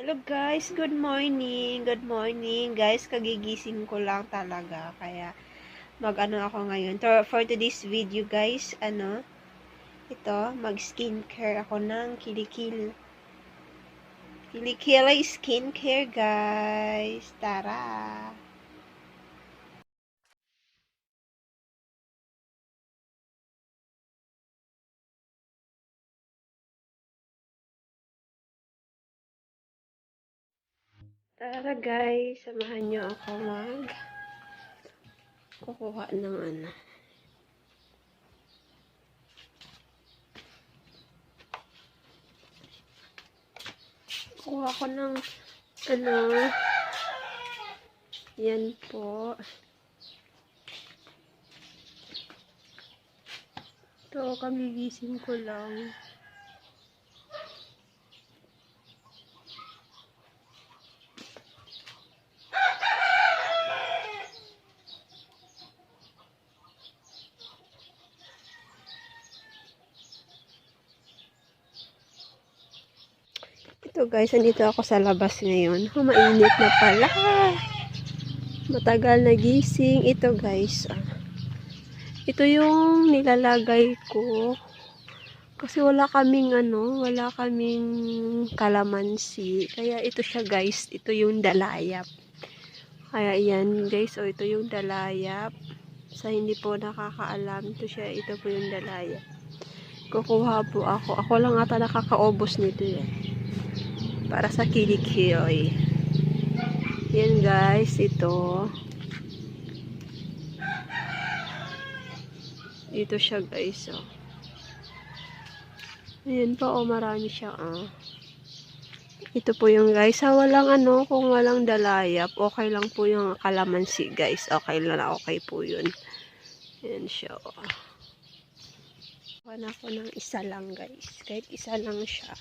Hello guys, good morning. Good morning guys. Kagigising ko lang talaga kaya mag-ano ako ngayon. For today's video guys, ito, mag-skincare ako ng Kilikil. Kilikil skincare guys. Tara. Tara guys, samahan nyo ako kukuha ng kukuha ko ng yan po. Ito, kagigising ko lang. Ito guys, andito ako sa labas ngayon. Mainit na pala. Matagal na gising. Ito guys. Ito yung nilalagay ko. Kasi wala kaming kalamansi. Kaya ito siya guys. Ito yung dalayap. Kaya yan guys. O ito yung dalayap. Sa hindi po nakakaalam. Ito po yung dalayap. Kukuha po ako. Ako lang ata nakakaubos nito yan. Para sa Kilikil. Yan guys, ito. Ito siya guys, oh. Ayan pa, oh, marami siya, ah. Ito po yung guys, walang kung walang dalayap, okay lang po yung kalamansi guys. Okay lang, okay po yun. Ayan siya, oh. Kuha ako ng isa lang guys. Kahit isa lang siya.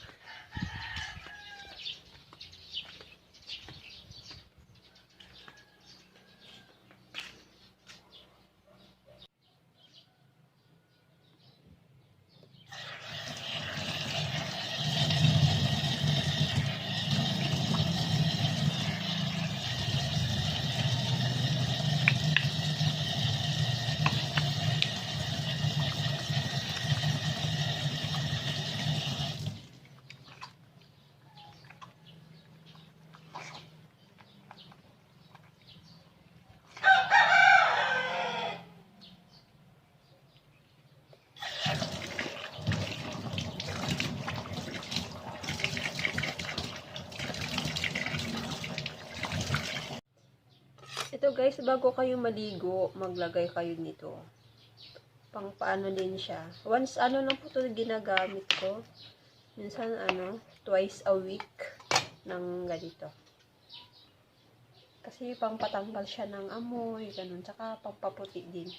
Ito guys, bago kayo maligo, maglagay kayo nito. Pang paano din siya. Once lang po ito ginagamit ko. Minsan twice a week ng ganito. Kasi pang patanggal siya ng amoy, ganun. Tsaka pampaputi din.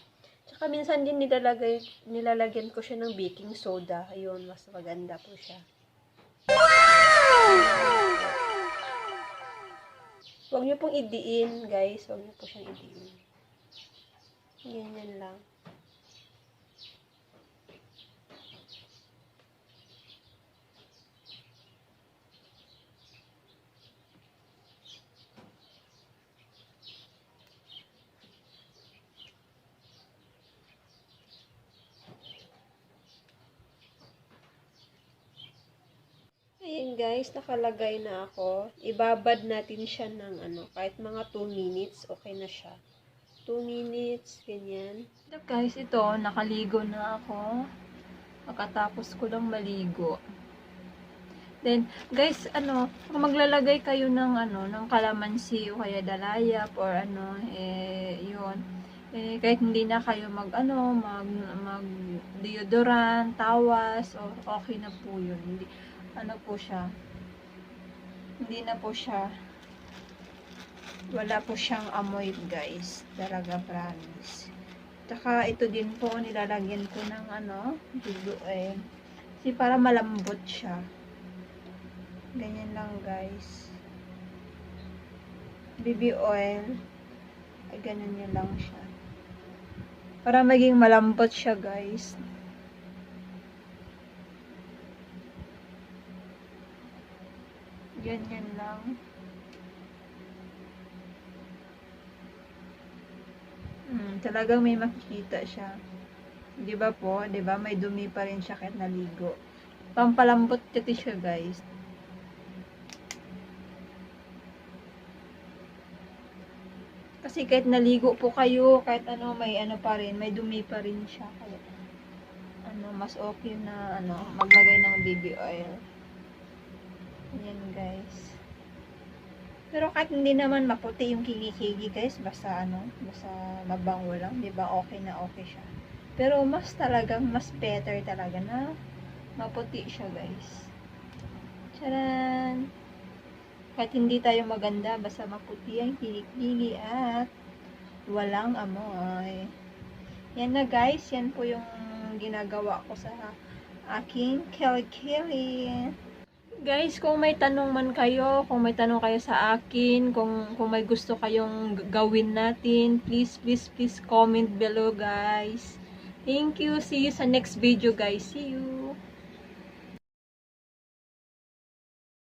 Tsaka minsan din nilalagyan ko siya ng baking soda. Ayun, mas maganda po siya. Huwag niyo pong idiin, guys. Huwag niyo po siyang idiin. Ganyan lang. Ayan guys, nakalagay na ako. Ibabad natin siya ng kahit mga 2 minutes, okay na siya. 2 minutes, ganyan. Ito guys, ito, nakaligo na ako. Pagkatapos ko lang maligo. Then, guys, kung maglalagay kayo ng ng kalamansi o kaya dalayap or yun. Kahit hindi na kayo mag deodorant, tawas, o okay na po yun. Hindi, po siya. Hindi na po siya. Wala po siyang amoy, guys. Talaga, promise. Tsaka, ito din po, nilalagyan ko ng dulo kasi para malambot siya. Ganyan lang guys. BB oil. Ay, ganun yun lang siya. Para maging malambot siya guys. Ganyan lang. Talagang may makikita siya. Di ba po? Di ba? May dumi pa rin siya kahit naligo. Pampalambot kasi siya, guys. Kasi kahit naligo po kayo, kahit ano, may ano pa rin, may dumi pa rin siya. Kaya, ano, mas okay na, ano, maglagay ng baby oil. Yan, guys. Pero kahit hindi naman maputi yung kilikili, guys, basta ano, basta mabango lang, 'di ba? Okay na okay siya. Pero mas talagang mas better talaga na maputi siya, guys. Charan! Kahit hindi tayo maganda, basta maputi ang kilikili at walang amoy. Yan na, guys, yan po yung ginagawa ko sa aking kilikili. Guys, kung may tanong man kayo, kung may tanong kayo sa akin, kung may gusto kayong gawin natin, please comment below, guys. Thank you. See you sa next video, guys. See you.